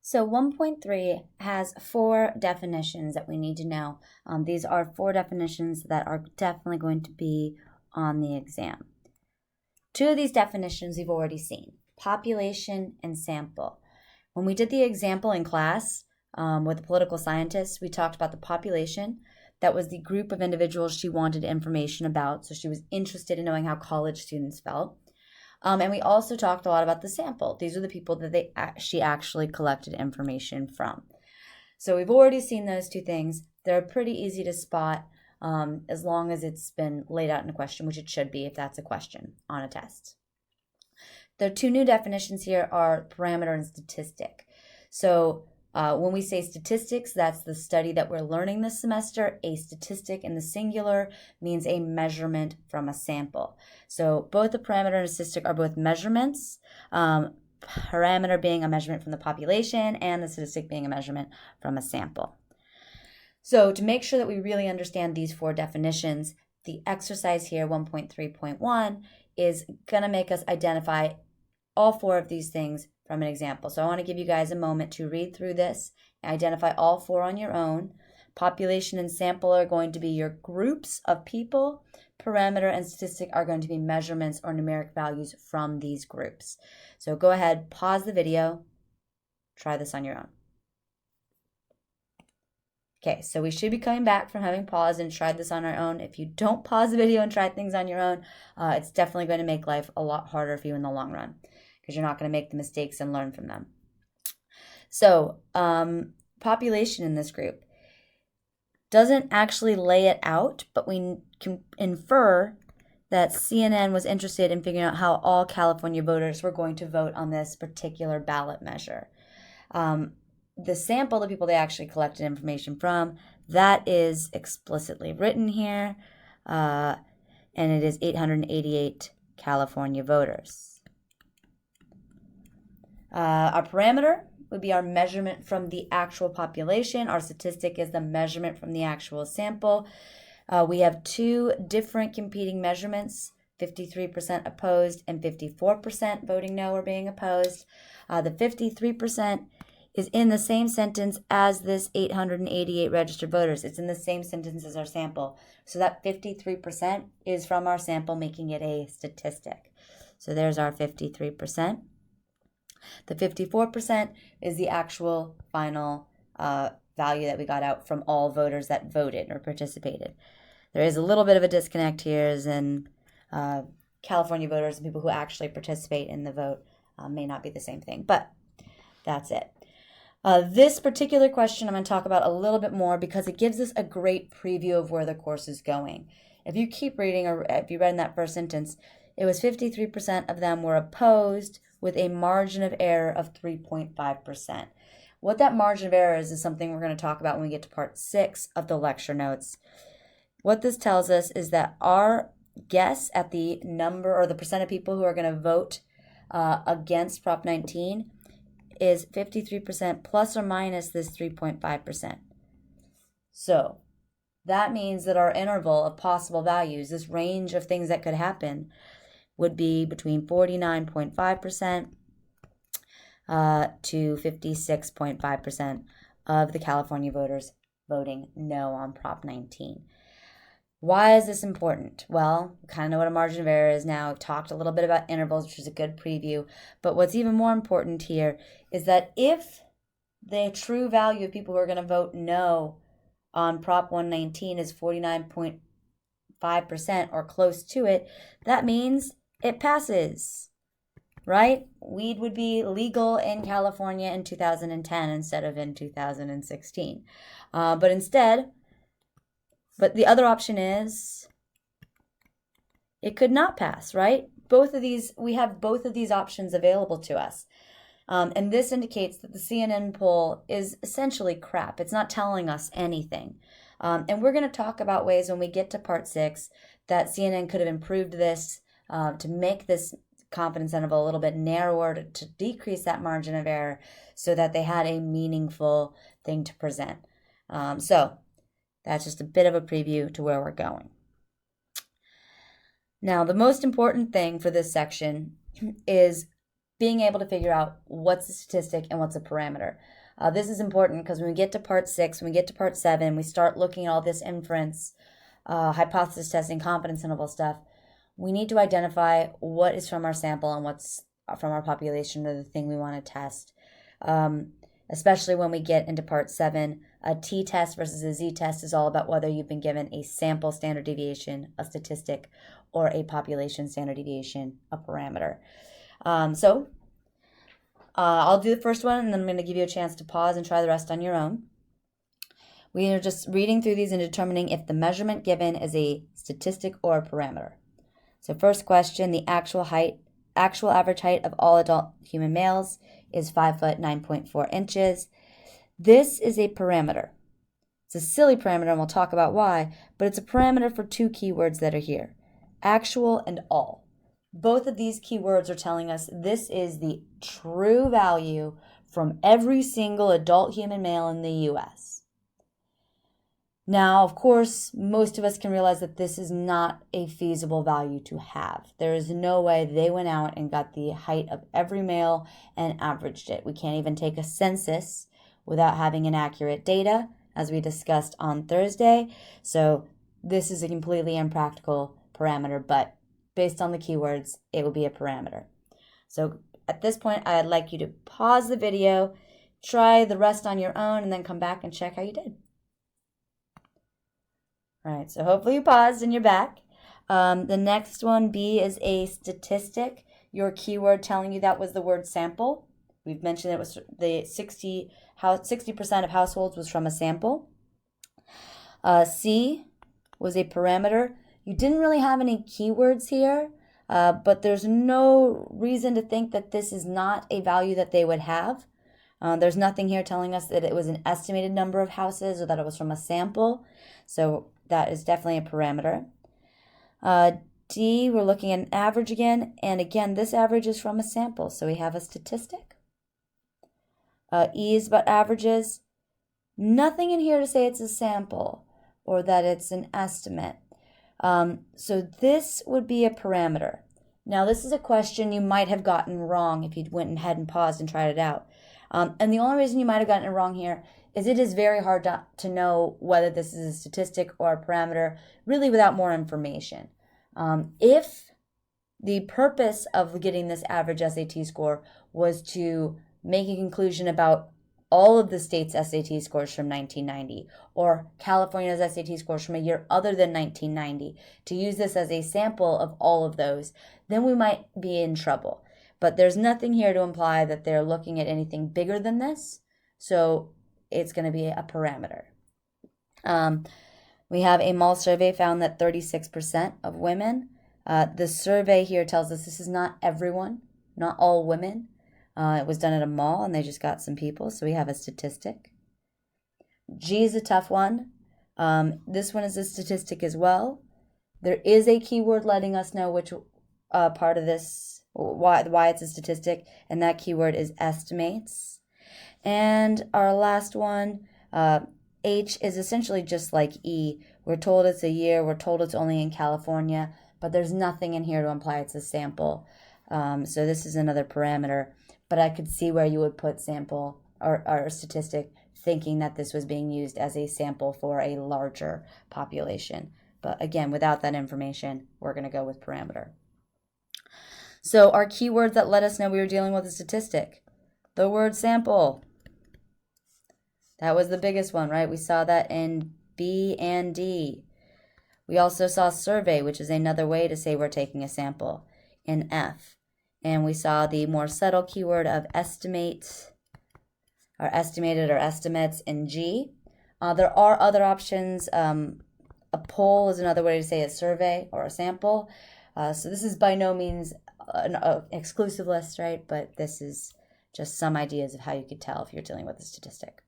So 1.3 has 4 definitions that we need to know. These are 4 definitions that are definitely going to be on the exam. 2 of these definitions we've already seen, population and sample. When we did the example in class with the political scientists, we talked about the population. That was the group of individuals she wanted information about, so she was interested in knowing how college students felt. And we also talked a lot about the sample. These are the people that she actually collected information from. So we've already seen those 2 things. They're pretty easy to spot as long as it's been laid out in a question, which it should be if that's a question on a test. The 2 new definitions here are parameter and statistic. So when we say statistics, that's the study that we're learning this semester. A statistic in the singular means a measurement from a sample. So both the parameter and statistic are both measurements, parameter being a measurement from the population and the statistic being a measurement from a sample. So to make sure that we really understand these 4 definitions, the exercise here, 1.3.1, is going to make us identify all 4 of these things from an example. So I want to give you guys a moment to read through this and identify all 4 on your own. Population and sample are going to be your groups of people. Parameter and statistic are going to be measurements or numeric values from these groups. So go ahead, pause the video, try this on your own. Okay, so we should be coming back from having paused and tried this on our own. If you don't pause the video and try things on your own, it's definitely going to make life a lot harder for you in the long run because you're not going to make the mistakes and learn from them. So population in this group doesn't actually lay it out, but we can infer that CNN was interested in figuring out how all California voters were going to vote on this particular ballot measure. The sample, the people they actually collected information from, that is explicitly written here, and it is 888 California voters. Our parameter would be our measurement from the actual population. Our statistic is the measurement from the actual sample. We have 2 different competing measurements, 53% opposed and 54% voting no or being opposed. The 53% is in the same sentence as this 888 registered voters. It's in the same sentence as our sample. So that 53% is from our sample, making it a statistic. So there's our 53%. The 54% is the actual final value that we got out from all voters that voted or participated. There is a little bit of a disconnect here, as in California voters and people who actually participate in the vote may not be the same thing, but that's it. This particular question I'm going to talk about a little bit more because it gives us a great preview of where the course is going. If you keep reading, or if you read in that first sentence, it was 53% of them were opposed with a margin of error of 3.5%. What that margin of error is something we're going to talk about when we get to part 6 of the lecture notes. What this tells us is that our guess at the number or the percent of people who are going to vote against Prop 19 is 53% plus or minus this 3.5%. So that means that our interval of possible values, this range of things that could happen, would be between 49.5% to 56.5% of the California voters voting no on Prop 19. Why is this important? Well, we kind of know what a margin of error is now. We've talked a little bit about intervals, which is a good preview. But what's even more important here is that if the true value of people who are going to vote no on Prop 119 is 49.5% or close to it, that means it passes, right? Weed would be legal in California in 2010 instead of in 2016. But the other option is it could not pass, right? We have both of these options available to us. And this indicates that the CNN poll is essentially crap. It's not telling us anything. And we're going to talk about ways when we get to part 6 that CNN could have improved this to make this confidence interval a little bit narrower, to decrease that margin of error so that they had a meaningful thing to present. So that's just a bit of a preview to where we're going. Now, the most important thing for this section is being able to figure out what's a statistic and what's a parameter. This is important because when we get to part 6, when we get to part 7, we start looking at all this inference, hypothesis testing, confidence interval stuff. We need to identify what is from our sample and what's from our population or the thing we want to test. Especially when we get into part 7, a t-test versus a z-test is all about whether you've been given a sample standard deviation, a statistic, or a population standard deviation, a parameter. I'll do the first one, and then I'm going to give you a chance to pause and try the rest on your own. We are just reading through these and determining if the measurement given is a statistic or a parameter. So first question, the actual average height of all adult human males is 5 foot 9.4 inches. This is a parameter. It's a silly parameter, and we'll talk about why, but it's a parameter for 2 keywords that are here, actual and all. Both of these keywords are telling us this is the true value from every single adult human male in the U.S. Now, of course, most of us can realize that this is not a feasible value to have. There is no way they went out and got the height of every male and averaged it. We can't even take a census without having inaccurate data, as we discussed on Thursday. So this is a completely impractical parameter, but based on the keywords, it will be a parameter. So at this point, I'd like you to pause the video, try the rest on your own, and then come back and check how you did. All right, so hopefully you paused and you're back. The next one, B, is a statistic. Your keyword telling you that was the word sample. We've mentioned it was the 60% of households was from a sample. C was a parameter. You didn't really have any keywords here, but there's no reason to think that this is not a value that they would have. There's nothing here telling us that it was an estimated number of houses or that it was from a sample. So that is definitely a parameter. D, we're looking at an average again. And again, this average is from a sample. So we have a statistic. E is about averages. Nothing in here to say it's a sample or that it's an estimate. So this would be a parameter. Now, this is a question you might have gotten wrong if you went ahead and paused and tried it out. And the only reason you might have gotten it wrong here is it is very hard to know whether this is a statistic or a parameter, really without more information. If the purpose of getting this average SAT score was to make a conclusion about all of the state's SAT scores from 1990 or California's SAT scores from a year other than 1990, to use this as a sample of all of those, then we might be in trouble. But there's nothing here to imply that they're looking at anything bigger than this, so it's going to be a parameter. We have a mall survey found that 36% of women. The survey here tells us this is not everyone, not all women. It was done at a mall, and they just got some people, so we have a statistic. G is a tough one. This one is a statistic as well. There is a keyword letting us know which part of this, why it's a statistic, and that keyword is estimates. And our last one, H, is essentially just like E. We're told it's a year, we're told it's only in California, but there's nothing in here to imply it's a sample. So this is another parameter. But I could see where you would put sample or statistic, thinking that this was being used as a sample for a larger population. But again, without that information, we're going to go with parameter. So our keywords that let us know we were dealing with a statistic. The word sample. That was the biggest one, right? We saw that in B and D. We also saw survey, which is another way to say we're taking a sample, in F. And we saw the more subtle keyword of estimate, or estimated or estimates in G. There are other options. A poll is another way to say a survey or a sample. So this is by no means an exclusive list, right? But this is just some ideas of how you could tell if you're dealing with a statistic.